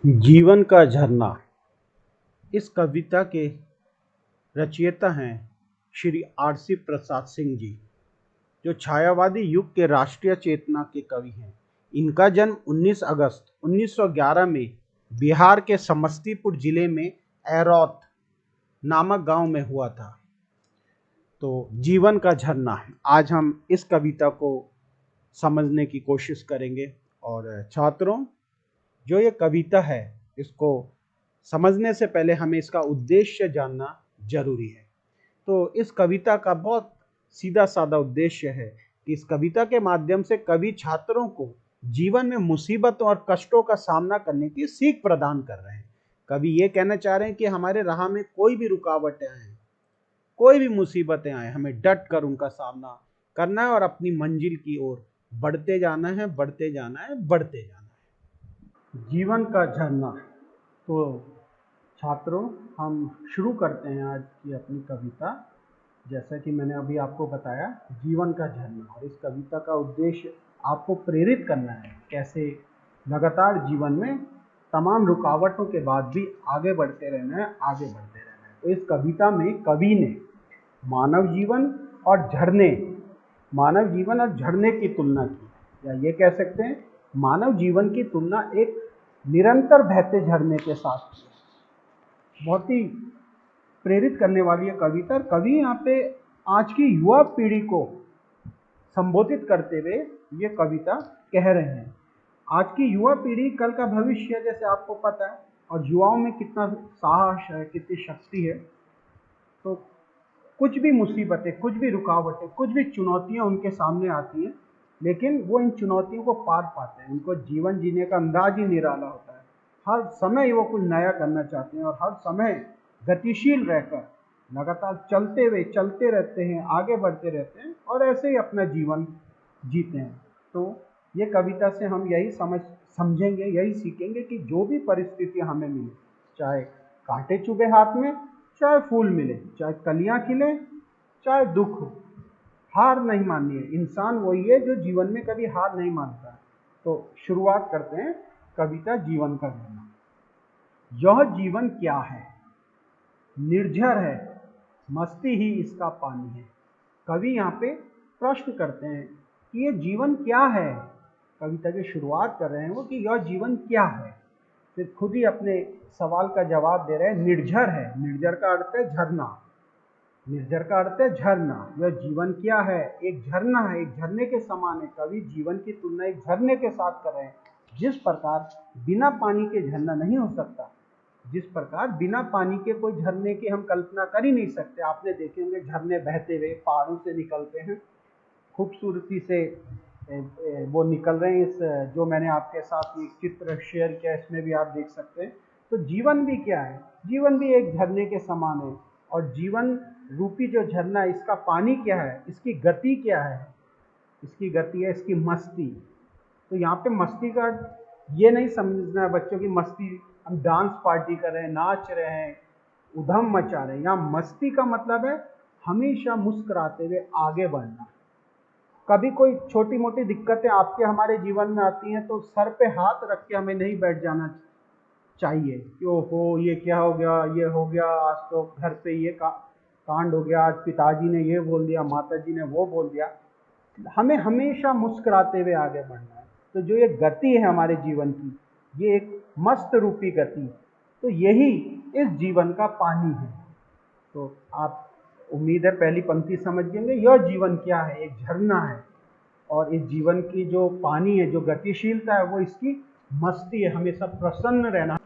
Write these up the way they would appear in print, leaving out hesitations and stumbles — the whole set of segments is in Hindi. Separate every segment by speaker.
Speaker 1: जीवन का झरना। इस कविता के रचयिता हैं श्री आरसी प्रसाद सिंह जी, जो छायावादी युग के राष्ट्रीय चेतना के कवि हैं। इनका जन्म 19 अगस्त 1911 में बिहार के समस्तीपुर जिले में एरौथ नामक गांव में हुआ था। तो जीवन का झरना, आज हम इस कविता को समझने की कोशिश करेंगे। और छात्रों, जो ये कविता है, इसको समझने से पहले हमें इसका उद्देश्य जानना जरूरी है। तो इस कविता का बहुत सीधा साधा उद्देश्य है कि इस कविता के माध्यम से कवि छात्रों को जीवन में मुसीबतों और कष्टों का सामना करने की सीख प्रदान कर रहे हैं। कवि ये कहना चाह रहे हैं कि हमारे राह में कोई भी रुकावटें आए, कोई भी मुसीबतें आए, हमें डट कर उनका सामना करना है और अपनी मंजिल की ओर बढ़ते जाना है, बढ़ते जाना है, बढ़ते जाना है। जीवन का झरना। तो छात्रों, हम शुरू करते हैं आज की अपनी कविता। जैसा कि मैंने अभी आपको बताया, जीवन का झरना। और इस कविता का उद्देश्य आपको प्रेरित करना है कैसे लगातार जीवन में तमाम रुकावटों के बाद भी आगे बढ़ते रहना है, आगे बढ़ते रहना है। तो इस कविता में कवि ने मानव जीवन और झरने की तुलना की, या ये कह सकते हैं मानव जीवन की तुलना एक निरंतर बहते झरने के साथ की। बहुत ही प्रेरित करने वाली है कविता। कवि यहाँ पे आज की युवा पीढ़ी को संबोधित करते हुए ये कविता कह रहे हैं। आज की युवा पीढ़ी कल का भविष्य है, जैसे आपको पता है, और युवाओं में कितना साहस है, कितनी शक्ति है। तो कुछ भी मुसीबतें, कुछ भी रुकावटें, कुछ भी चुनौतियां उनके सामने आती हैं, लेकिन वो इन चुनौतियों को पार पाते हैं। उनको जीवन जीने का अंदाज ही निराला होता है। हर समय वो कुछ नया करना चाहते हैं और हर समय गतिशील रहकर लगातार चलते रहते हैं, आगे बढ़ते रहते हैं और ऐसे ही अपना जीवन जीते हैं। तो ये कविता से हम यही समझेंगे, यही सीखेंगे कि जो भी परिस्थितियां हमें मिले, चाहे कांटे चुभे हाथ में, चाहे फूल मिले, चाहे कलियां खिले, चाहे दुख हो, हार नहीं माननी है। इंसान वही है जो जीवन में कभी हार नहीं मानता है। तो शुरुआत करते हैं कविता जीवन का झरना। यह जीवन क्या है, निर्झर है, मस्ती ही इसका पानी है। कवि यहाँ पे प्रश्न करते हैं कि ये जीवन क्या है। कविता की शुरुआत कर रहे हैं वो कि यह जीवन क्या है, फिर खुद ही अपने सवाल का जवाब दे रहे हैं। निर्झर है, निर्झर का अर्थ है झरना, निर्झर का अर्थ है झरना। यह जीवन क्या है, एक झरना है, एक झरने के समान है। कवि जीवन की तुलना एक झरने के साथ कर रहे हैं। जिस प्रकार बिना पानी के झरना नहीं हो सकता, जिस प्रकार बिना पानी के कोई झरने की हम कल्पना कर ही नहीं सकते। आपने देखे होंगे झरने बहते हुए पहाड़ों से निकलते हैं, खूबसूरती से वो निकल रहे हैं। इस जो मैंने आपके साथ एक चित्र शेयर किया, इसमें भी आप देख सकते हैं। तो जीवन भी क्या है, जीवन भी एक झरने के समान है। और जीवन रूपी जो झरना है, इसका पानी क्या है, इसकी गति क्या है, इसकी गति है इसकी मस्ती। तो यहाँ पे मस्ती का ये नहीं समझना है बच्चों की मस्ती हम डांस पार्टी कर रहे हैं, नाच रहे हैं, उधम मचा रहे हैं। यहाँ मस्ती का मतलब है हमेशा मुस्कुराते हुए आगे बढ़ना। कभी कोई छोटी मोटी दिक्कतें आपके हमारे जीवन में आती हैं तो सर पे हाथ रख के हमें नहीं बैठ जाना चाहिए कि ओहो ये क्या हो गया, ये हो गया, आज तो घर पे ये कांड हो गया, आज पिताजी ने ये बोल दिया, माताजी ने वो बोल दिया। हमें हमेशा मुस्कुराते हुए आगे बढ़ना है। तो जो ये गति है हमारे जीवन की, ये एक मस्त रूपी गति, तो यही इस जीवन का पानी है। तो आप उम्मीद है पहली पंक्ति समझ गए। यह जीवन क्या है, एक झरना है, और इस जीवन की जो पानी है, जो गतिशीलता है, वो इसकी मस्ती है, हमेशा प्रसन्न रहना।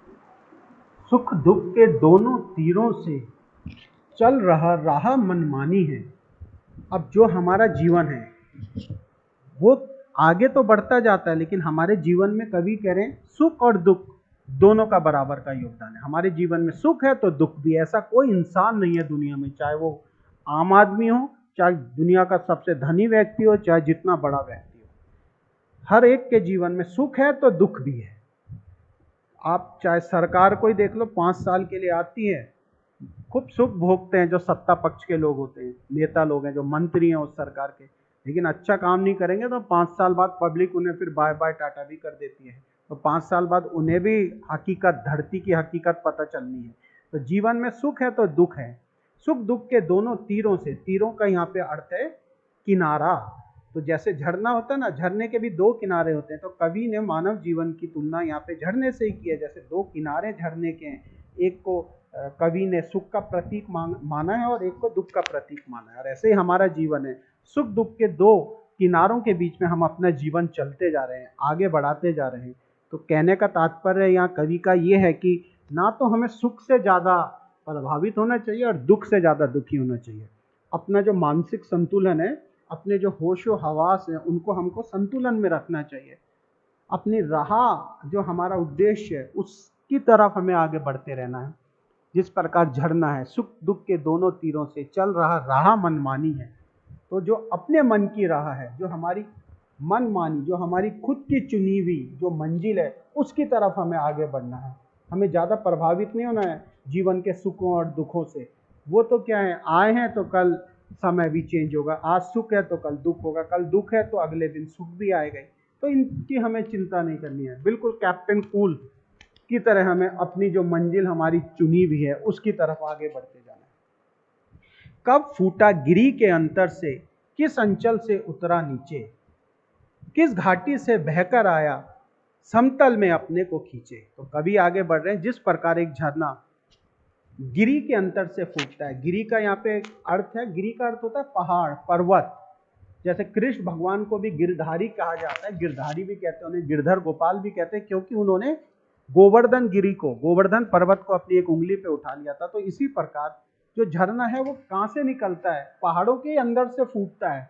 Speaker 1: सुख दुख के दोनों तीरों से चल रहा राह मनमानी है। अब जो हमारा जीवन है वो आगे तो बढ़ता जाता है, लेकिन हमारे जीवन में कभी कह रहे हैं सुख और दुख दोनों का बराबर का योगदान है। हमारे जीवन में सुख है तो दुख भी। ऐसा कोई इंसान नहीं है दुनिया में, चाहे वो आम आदमी हो, चाहे दुनिया का सबसे धनी व्यक्ति हो, चाहे जितना बड़ा व्यक्ति हो, हर एक के जीवन में सुख है तो दुख भी है। आप चाहे सरकार कोई देख लो, 5 साल के लिए आती है, खूब सुख भोगते हैं जो सत्ता पक्ष के लोग होते हैं, नेता लोग हैं, जो मंत्री हैं उस सरकार के, लेकिन अच्छा काम नहीं करेंगे तो 5 साल बाद पब्लिक उन्हें फिर बाय बाय टाटा भी कर देती है। तो 5 साल बाद उन्हें भी हकीकत, धरती की हकीकत पता चलनी है। तो जीवन में सुख है तो दुख है, सुख दुख के दोनों तीरों से, तीरों का यहाँ पे अर्थ है किनारा। तो जैसे झरना होता है ना, झरने के भी 2 किनारे होते हैं, तो कवि ने मानव जीवन की तुलना यहाँ पे झरने से ही की है। जैसे 2 किनारे झरने के हैं, एक को कवि ने सुख का प्रतीक माना है और एक को दुख का प्रतीक माना है। और ऐसे ही हमारा जीवन है, सुख दुख के 2 किनारों के बीच में हम अपना जीवन चलते जा रहे हैं, आगे बढ़ाते जा रहे हैं। तो कहने का तात्पर्य यहाँ कवि का ये है कि ना तो हमें सुख से ज़्यादा प्रभावित होना चाहिए और दुख से ज़्यादा दुखी होना चाहिए। अपना जो मानसिक संतुलन है, अपने जो होशो हवास है, उनको हमको संतुलन में रखना चाहिए। अपनी राह, जो हमारा उद्देश्य है, उसकी तरफ हमें आगे बढ़ते रहना है। जिस प्रकार झरना है, सुख दुख के दोनों तीरों से चल रहा राह मनमानी है, तो जो अपने मन की राह है, जो हमारी मनमानी, जो हमारी खुद की चुनी हुई जो मंजिल है, उसकी तरफ हमें आगे बढ़ना है। हमें ज़्यादा प्रभावित नहीं होना है जीवन के सुखों और दुखों से। वो तो क्या है, आए हैं तो कल समय भी चेंज होगा, आज सुख है तो कल दुख होगा, कल दुख है तो अगले दिन सुख भी आएगा। तो इनकी हमें चिंता नहीं करनी है, बिल्कुल कैप्टन कूल की तरह हमें अपनी जो मंजिल हमारी चुनी हुई है उसकी तरफ आगे बढ़ते जाना है। कब फूटा गिरी के अंतर से, किस अंचल से उतरा नीचे, किस घाटी से बहकर आया, समतल में अपने को खींचे। तो कभी आगे बढ़ रहे हैं, जिस प्रकार एक झरना गिरी के अंतर से फूटता है। गिरी का यहाँ पे अर्थ है, गिरी का अर्थ होता है पहाड़, पर्वत। जैसे कृष्ण भगवान को भी गिरधारी कहा जाता है, गिरधारी भी कहते हैं उन्हें, गिरधर गोपाल भी कहते हैं, क्योंकि उन्होंने गोवर्धन गिरी को, गोवर्धन पर्वत को अपनी एक उंगली पे उठा लिया था। तो इसी प्रकार जो झरना है वो कहाँ से निकलता है, पहाड़ों के अंदर से फूटता है,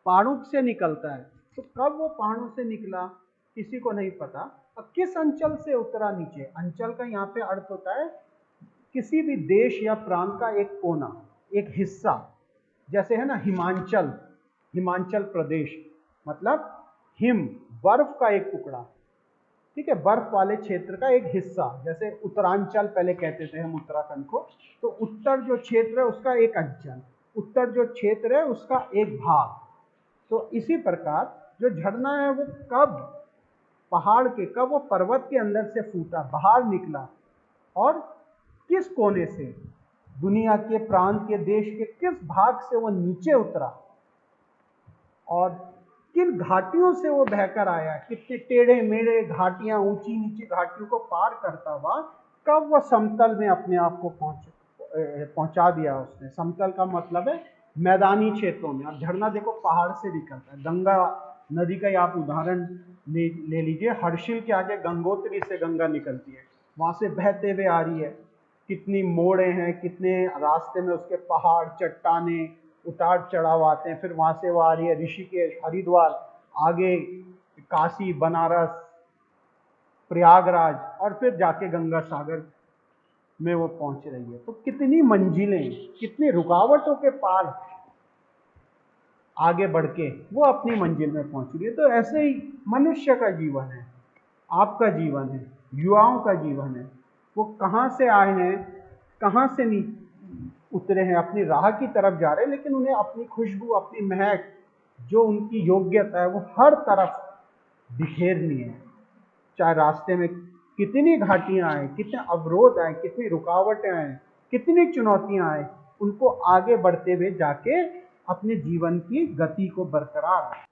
Speaker 1: पहाड़ों से निकलता है। तो कब वो पहाड़ों से निकला किसी को नहीं पता, और किस अंचल से उतरा नीचे। अंचल का यहाँ पे अर्थ होता है किसी भी देश या प्रांत का एक कोना, एक हिस्सा। जैसे है ना हिमांचल, हिमाचल प्रदेश मतलब हिम, बर्फ का एक टुकड़ा, ठीक है, बर्फ वाले क्षेत्र का एक हिस्सा। जैसे उत्तरांचल पहले कहते थे हम उत्तराखंड को, तो उत्तर जो क्षेत्र है उसका एक अंचल, उत्तर जो क्षेत्र है उसका एक भाग। तो इसी प्रकार जो झरना है वो कब पहाड़ के, कब वो पर्वत के अंदर से फूटा, बाहर निकला, और किस कोने से, दुनिया के प्रांत के, देश के किस भाग से वो नीचे उतरा, और किन घाटियों से वो बहकर आया, कितने टेढ़े मेढ़े घाटियां, ऊंची नीची घाटियों को पार करता हुआ कब वो समतल में अपने आप को पहुंचा दिया उसने। समतल का मतलब है मैदानी क्षेत्रों में। अब झरना देखो पहाड़ से निकलता है, गंगा नदी का ही आप उदाहरण ले लीजिए, हर्षिल के आगे गंगोत्री से गंगा निकलती है, वहां से बहते हुए आ रही है, कितनी मोड़े हैं, कितने रास्ते में उसके पहाड़, चट्टाने, उतार चढ़ाव आते हैं। फिर वहां से वो आ रही है ऋषिकेश, हरिद्वार, आगे काशी, बनारस, प्रयागराज, और फिर जाके गंगा सागर में वो पहुंच रही है। तो कितनी मंजिलें, कितनी रुकावटों के पार आगे बढ़ के वो अपनी मंजिल में पहुंच रही है। तो ऐसे ही मनुष्य का जीवन है, आपका जीवन है, युवाओं का जीवन है। वो कहाँ से आए हैं, कहाँ से उतरे हैं, अपनी राह की तरफ जा रहे हैं, लेकिन उन्हें अपनी खुशबू, अपनी महक, जो उनकी योग्यता है, वो हर तरफ बिखेरनी है। चाहे रास्ते में कितनी घाटियां आए, कितने अवरोध आए, कितनी रुकावटें आए, कितनी चुनौतियां आए, उनको आगे बढ़ते हुए जाके अपने जीवन की गति को बरकरार रखें।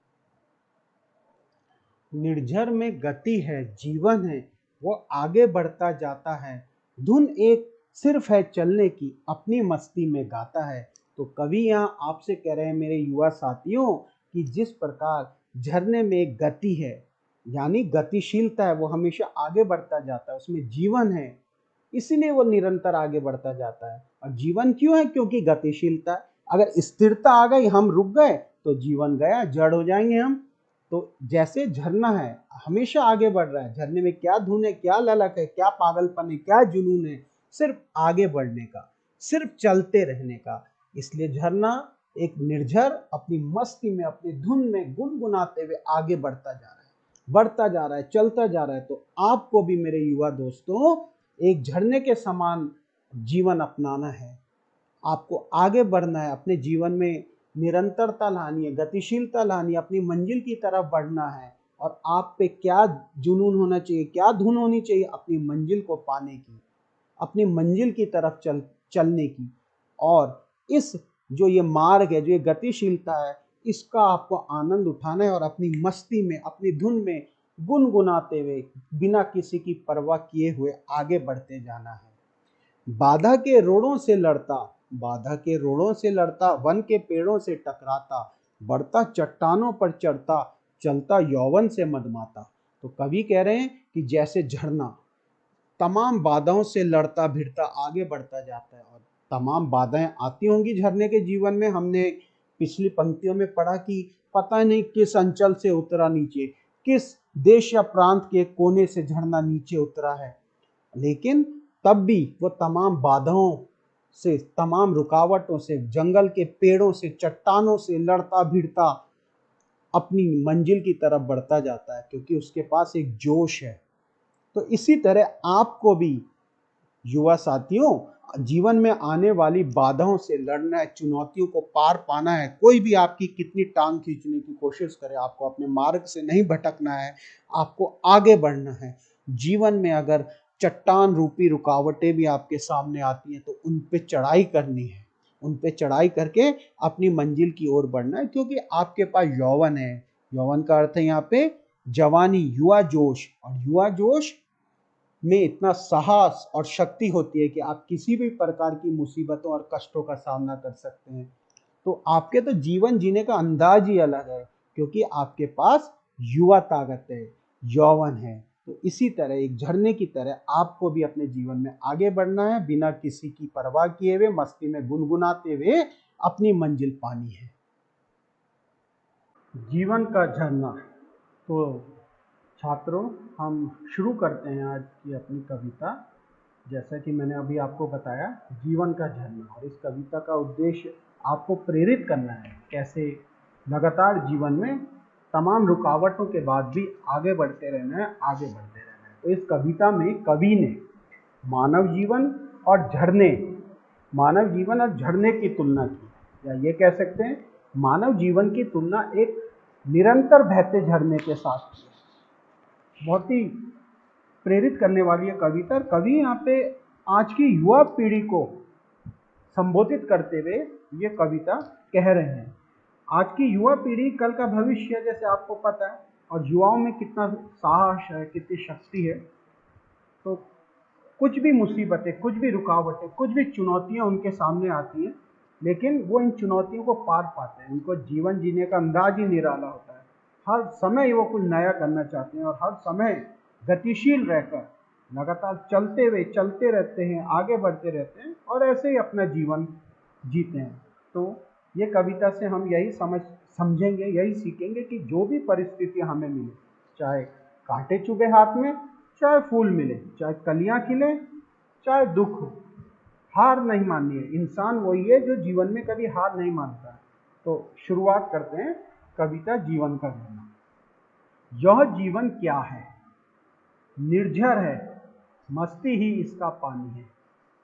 Speaker 1: निर्झर में गति है, जीवन है, वो आगे बढ़ता जाता है। धुन एक सिर्फ है चलने की, अपनी मस्ती में गाता है। तो कवि यहाँ आपसे कह रहे हैं मेरे युवा साथियों कि जिस प्रकार झरने में एक गति है, यानी गतिशीलता है, वो हमेशा आगे बढ़ता जाता है, उसमें जीवन है, इसीलिए वो निरंतर आगे बढ़ता जाता है। और जीवन क्यों है? क्योंकि गतिशीलता है। अगर स्थिरता आ गई, हम रुक गए, तो जीवन गया, जड़ हो जाएंगे हम। तो जैसे झरना है, हमेशा आगे बढ़ रहा है। झरने में क्या धुन है, क्या ललक है, क्या पागलपन है, क्या जुनून है, सिर्फ आगे बढ़ने का, सिर्फ चलते रहने का। इसलिए झरना एक निर्झर अपनी मस्ती में, अपनी धुन में गुनगुनाते हुए आगे बढ़ता जा रहा है, बढ़ता जा रहा है, चलता जा रहा है। तो आपको भी मेरे युवा दोस्तों एक झरने के समान जीवन अपनाना है, आपको आगे बढ़ना है, अपने जीवन में निरंतरता लानी है, गतिशीलता लानी है, अपनी मंजिल की तरफ बढ़ना है। और आप पे क्या जुनून होना चाहिए, क्या धुन होनी चाहिए अपनी मंजिल को पाने की, अपनी मंजिल की तरफ चलने की। और इस जो ये मार्ग है, जो ये गतिशीलता है, इसका आपको आनंद उठाना है और अपनी मस्ती में, अपनी धुन में गुनगुनाते हुए, बिना किसी की परवाह किए हुए आगे बढ़ते जाना है। बाधा के रोड़ों से लड़ता, बाधा के रोड़ों से लड़ता, वन के पेड़ों से टकराता, बढ़ता चट्टानों पर चढ़ता, चलता यौवन से मदमाता। तो कवि कह रहे हैं कि जैसे झरना तमाम बाधाओं से लड़ता भिड़ता आगे बढ़ता जाता है, और तमाम बाधाएं आती होंगी झरने के जीवन में। हमने पिछली पंक्तियों में पढ़ा कि पता नहीं किस अंचल से उतरा नीचे, किस देश या प्रांत के कोने से झरना नीचे उतरा है, लेकिन तब भी वो तमाम बाधाओं से, तमाम रुकावटों से, जंगल के पेड़ों से, चट्टानों से लड़ता भिड़ता अपनी मंजिल की तरफ बढ़ता जाता है, क्योंकि उसके पास एक जोश है। तो इसी तरह आपको भी युवा साथियों, जीवन में आने वाली बाधाओं से लड़ना है, चुनौतियों को पार पाना है। कोई भी आपकी कितनी टांग खींचने की कोशिश करे, आपको अपने मार्ग से नहीं भटकना है, आपको आगे बढ़ना है। जीवन में अगर चट्टान रूपी रुकावटें भी आपके सामने आती हैं तो उन पे चढ़ाई करनी है, उन पे चढ़ाई करके अपनी मंजिल की ओर बढ़ना है, क्योंकि आपके पास यौवन है। यौवन का अर्थ है यहाँ पे जवानी, युवा जोश, और युवा जोश में इतना साहस और शक्ति होती है कि आप किसी भी प्रकार की मुसीबतों और कष्टों का सामना कर सकते हैं। तो आपके तो जीवन जीने का अंदाज ही अलग है, क्योंकि आपके पास युवा ताकत है, यौवन है। तो इसी तरह एक झरने की तरह आपको भी अपने जीवन में आगे बढ़ना है, बिना किसी की परवाह किए हुए, मस्ती में गुनगुनाते हुए अपनी मंजिल पानी है। जीवन का झरना। तो छात्रों, हम शुरू करते हैं आज की अपनी कविता। जैसा कि मैंने अभी आपको बताया, जीवन का झरना, और इस कविता का उद्देश्य आपको प्रेरित करना है, कैसे लगातार जीवन में तमाम रुकावटों के बाद भी आगे बढ़ते रहना है, आगे बढ़ते रहना है। तो इस कविता में कवि ने मानव जीवन और झरने, मानव जीवन और झरने की तुलना की, या ये कह सकते हैं मानव जीवन की तुलना एक निरंतर बहते झरने के साथ की। बहुत ही प्रेरित करने वाली है कविता। कवि यहाँ पे आज की युवा पीढ़ी को संबोधित करते हुए ये कविता कह रहे हैं। आज की युवा पीढ़ी कल का भविष्य है, जैसे आपको पता है, और युवाओं में कितना साहस है, कितनी शक्ति है। तो कुछ भी मुसीबतें, कुछ भी रुकावटें, कुछ भी चुनौतियां उनके सामने आती हैं, लेकिन वो इन चुनौतियों को पार पाते हैं। उनको जीवन जीने का अंदाज ही निराला होता है। हर समय वो कुछ नया करना चाहते हैं, और हर समय गतिशील रहकर लगातार चलते रहते हैं, आगे बढ़ते रहते हैं, और ऐसे ही अपना जीवन जीते हैं। तो ये कविता से हम यही समझेंगे, यही सीखेंगे कि जो भी परिस्थितियां हमें मिले, चाहे कांटे चुभे हाथ में, चाहे फूल मिले, चाहे कलियां खिले, चाहे दुख हो, हार नहीं माननी है। इंसान वही है जो जीवन में कभी हार नहीं मानता। तो शुरुआत करते हैं कविता जीवन का झरना। यह जीवन क्या है, निर्झर है, मस्ती ही इसका पानी है।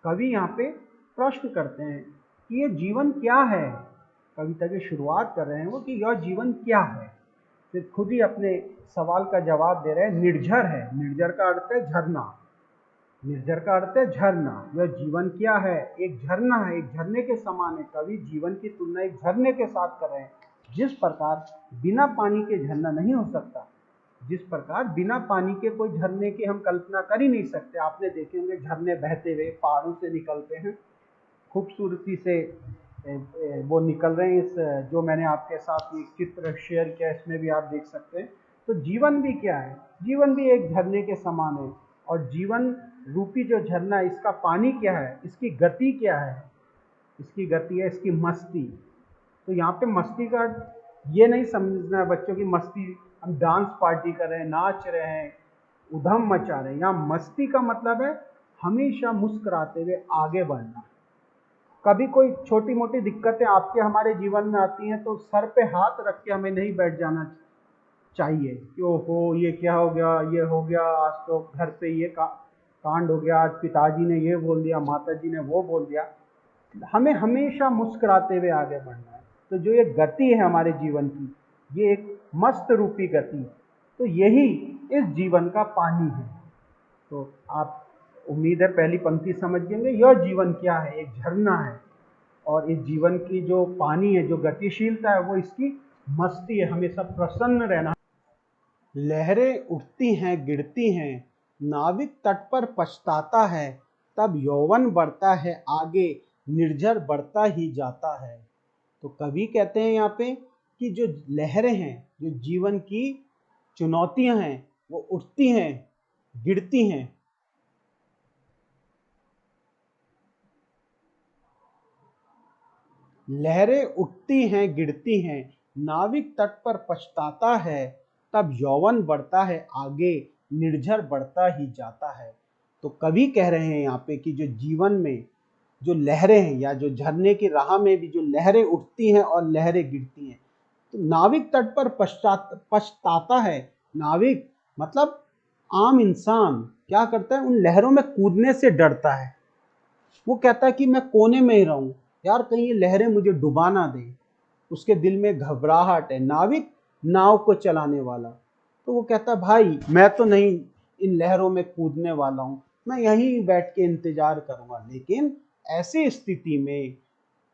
Speaker 1: कवि यहाँ पे प्रश्न करते हैं कि ये जीवन क्या है। कविता की शुरुआत कर रहे हैं वो कि यह जीवन क्या है, फिर खुद ही अपने सवाल का जवाब दे रहे हैं। निर्झर है, निर्झर का अर्थ है झरना, निर्झर का अर्थ है झरना। यह जीवन क्या है, एक झरना है, एक झरने के समान है। कवि जीवन की तुलना एक झरने के साथ कर रहे हैं। जिस प्रकार बिना पानी के झरना नहीं हो सकता, जिस प्रकार बिना पानी के कोई झरने की हम कल्पना कर ही नहीं सकते। आपने देखे होंगे झरने बहते हुए पहाड़ों से निकलते हैं, खूबसूरती से वो निकल रहे हैं। इस जो मैंने आपके साथ एक चित्र शेयर किया, इसमें भी आप देख सकते हैं। तो जीवन भी क्या है, जीवन भी एक झरने के समान है। और जीवन रूपी जो झरना है, इसका पानी क्या है, इसकी गति क्या है, इसकी गति है इसकी मस्ती। तो यहाँ पे मस्ती का ये नहीं समझना है बच्चों की मस्ती हम डांस पार्टी कर रहे हैं, नाच रहे हैं, उधम मचा रहे हैं। यहाँ मस्ती का मतलब है हमेशा मुस्कुराते हुए आगे बढ़ना। कभी कोई छोटी मोटी दिक्कतें आपके हमारे जीवन में आती हैं तो सर पे हाथ रख के हमें नहीं बैठ जाना चाहिए कि ओहो ये क्या हो गया, ये हो गया, आज तो घर पे ये कांड हो गया, आज पिताजी ने ये बोल दिया, माताजी ने वो बोल दिया। हमें हमेशा मुस्कुराते हुए आगे बढ़ना है। तो जो ये गति है हमारे जीवन की, ये एक मस्त रूपी गति, तो यही इस जीवन का पानी है। तो आप, उम्मीद है पहली पंक्ति समझ गए, यह जीवन क्या है, एक झरना है। और इस जीवन की जो पानी है, जो गतिशीलता है, वो इसकी मस्ती है, हमेशा प्रसन्न रहना। लहरें उठती हैं गिरती हैं, नाविक तट पर पछताता है, तब यौवन बढ़ता है आगे, निर्झर बढ़ता ही जाता है। तो कवि कहते हैं यहाँ पे कि जो लहरें हैं, जो जीवन की चुनौतियां हैं, वो उठती हैं गिरती हैं, लहरें उठती हैं गिरती हैं, नाविक तट पर पछताता है, तब यौवन बढ़ता है आगे, निर्झर बढ़ता ही जाता है। तो कवि कह रहे हैं यहाँ पे कि जो जीवन में जो लहरें हैं, या जो झरने की राह में भी जो लहरें उठती हैं और लहरें गिरती हैं, तो नाविक तट पर पछताता है। नाविक मतलब आम इंसान क्या करता है, उन लहरों में कूदने से डरता है। वो कहता है कि मैं कोने में ही रहूं, यार कहीं ये लहरें मुझे डुबा ना दे। उसके दिल में घबराहट है। नाविक नाव को चलाने वाला, तो वो कहता है भाई मैं तो नहीं इन लहरों में कूदने वाला हूं, मैं यहीं बैठ के इंतजार करूंगा। लेकिन ऐसी स्थिति में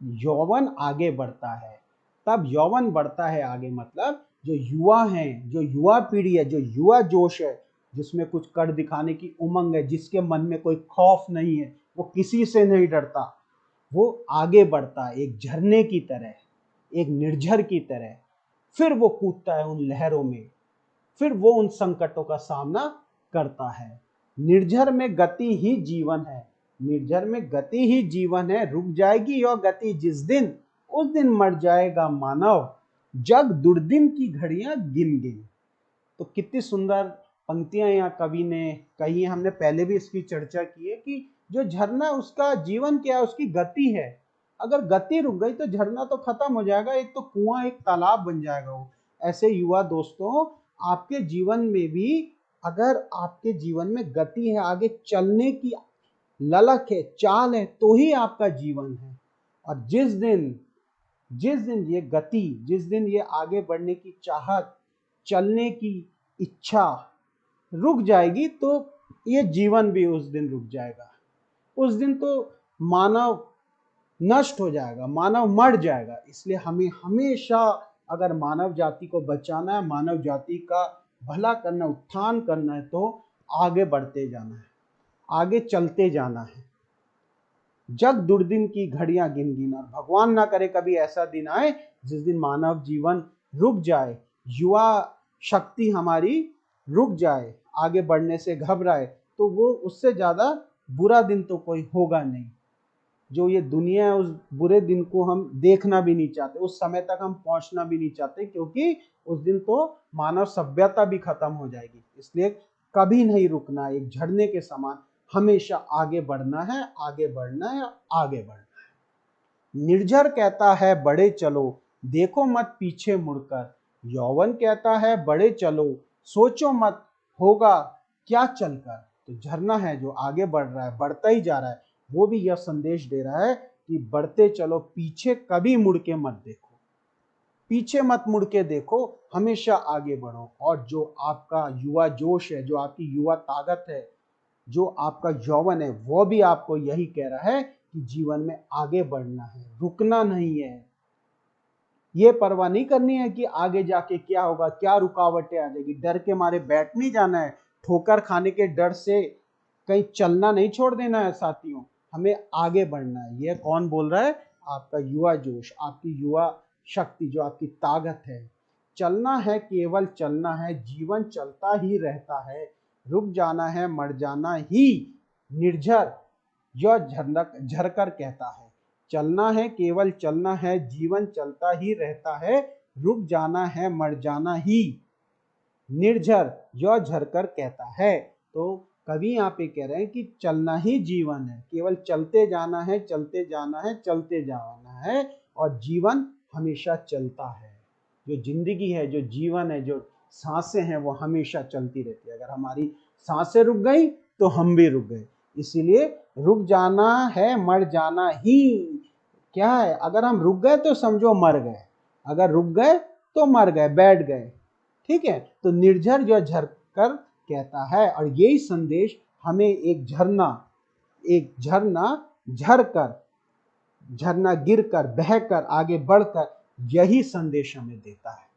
Speaker 1: यौवन आगे बढ़ता है। तब यौवन बढ़ता है आगे, मतलब जो युवा हैं, जो युवा पीढ़ी है, जो युवा जोश है, जिसमें कुछ कर दिखाने की उमंग है, जिसके मन में कोई खौफ नहीं है, वो किसी से नहीं डरता, वो आगे बढ़ता है एक झरने की तरह, एक निर्झर की तरह। फिर वो कूदता है उन लहरों में, फिर वो उन संकटों का सामना करता है। निर्झर में गति ही जीवन है, निर्झर में गति ही जीवन है, रुक जाएगी यह गति जिस दिन, उस दिन मर जाएगा मानव, जग दुर्दिन की घड़ियां गिन गिन। तो कितनी सुंदर पंक्तियां यहाँ कवि ने कही है। हमने पहले भी इसकी चर्चा की है कि जो झरना, उसका जीवन क्या है, उसकी गति है। अगर गति रुक गई तो झरना तो खत्म हो जाएगा, एक तो कुआं, एक तालाब बन जाएगा वो। ऐसे युवा दोस्तों, आपके जीवन में भी अगर आपके जीवन में गति है, आगे चलने की ललक है, चाल है, तो ही आपका जीवन है। और जिस दिन ये गति, जिस दिन ये आगे बढ़ने की चाहत, चलने की इच्छा रुक जाएगी, तो ये जीवन भी उस दिन रुक जाएगा। उस दिन तो मानव नष्ट हो जाएगा, मानव मर जाएगा। इसलिए हमें हमेशा, अगर मानव जाति को बचाना है, मानव जाति का भला करना, उत्थान करना है, तो आगे बढ़ते जाना है, आगे चलते जाना है। जग दुर्दिन की घड़ियां गिन गिन। और भगवान ना करे कभी ऐसा दिन आए जिस दिन मानव जीवन रुक जाए, युवा शक्ति हमारी रुक जाए, आगे बढ़ने से घबराए, तो वो उससे ज्यादा बुरा दिन तो कोई होगा नहीं। जो ये दुनिया है, उस बुरे दिन को हम देखना भी नहीं चाहते, उस समय तक हम पहुंचना भी नहीं चाहते, क्योंकि उस दिन तो मानव सभ्यता भी खत्म हो जाएगी। इसलिए कभी नहीं रुकना, एक झरने के समान हमेशा आगे बढ़ना है, आगे बढ़ना है, आगे बढ़ना है। निर्झर कहता है बड़े चलो, देखो मत पीछे मुड़कर। यौवन कहता है बड़े चलो, सोचो मत होगा क्या चलकर। तो झरना है जो आगे बढ़ रहा है, बढ़ता ही जा रहा है, वो भी यह संदेश दे रहा है कि बढ़ते चलो, पीछे कभी मुड़ के मत देखो, पीछे मत मुड़ के देखो, हमेशा आगे बढ़ो। और जो आपका युवा जोश है, जो आपकी युवा ताकत है, जो आपका यौवन है, वो भी आपको यही कह रहा है कि जीवन में आगे बढ़ना है, रुकना नहीं है। ये परवाह नहीं करनी है कि आगे जाके क्या होगा, क्या रुकावटें आ जाएगी, डर के मारे बैठ नहीं जाना है, ठोकर खाने के डर से कहीं चलना नहीं छोड़ देना है साथियों, हमें आगे बढ़ना है। ये कौन बोल रहा है? आपका युवा जोश, आपकी युवा शक्ति, जो आपकी ताकत है। चलना है, केवल चलना है, जीवन चलता ही रहता है, रुक जाना है, मर जाना ही निर्झर यह झरकर कहता है। चलना है, केवल चलना है, जीवन चलता ही रहता है, रुक जाना है, मर जाना ही निर्झर यह झरकर कहता है। तो कवि यहाँ पे कह रहे हैं कि चलना ही जीवन है, केवल चलते जाना है, चलते जाना है, चलते जाना है, और जीवन हमेशा चलता है। जो जिंदगी है, जो जीवन है, जो सांसें हैं, वो हमेशा चलती रहती है। अगर हमारी सांसें रुक गई तो हम भी रुक गए। इसीलिए रुक जाना है, मर जाना ही क्या है। अगर हम रुक गए तो समझो मर गए, अगर रुक गए तो मर गए, बैठ गए। ठीक है, तो निर्झर जो झरकर कहता है, और यही संदेश हमें एक झरना झरकर, झरना गिरकर, बहकर, आगे बढ़कर यही संदेश हमें देता है।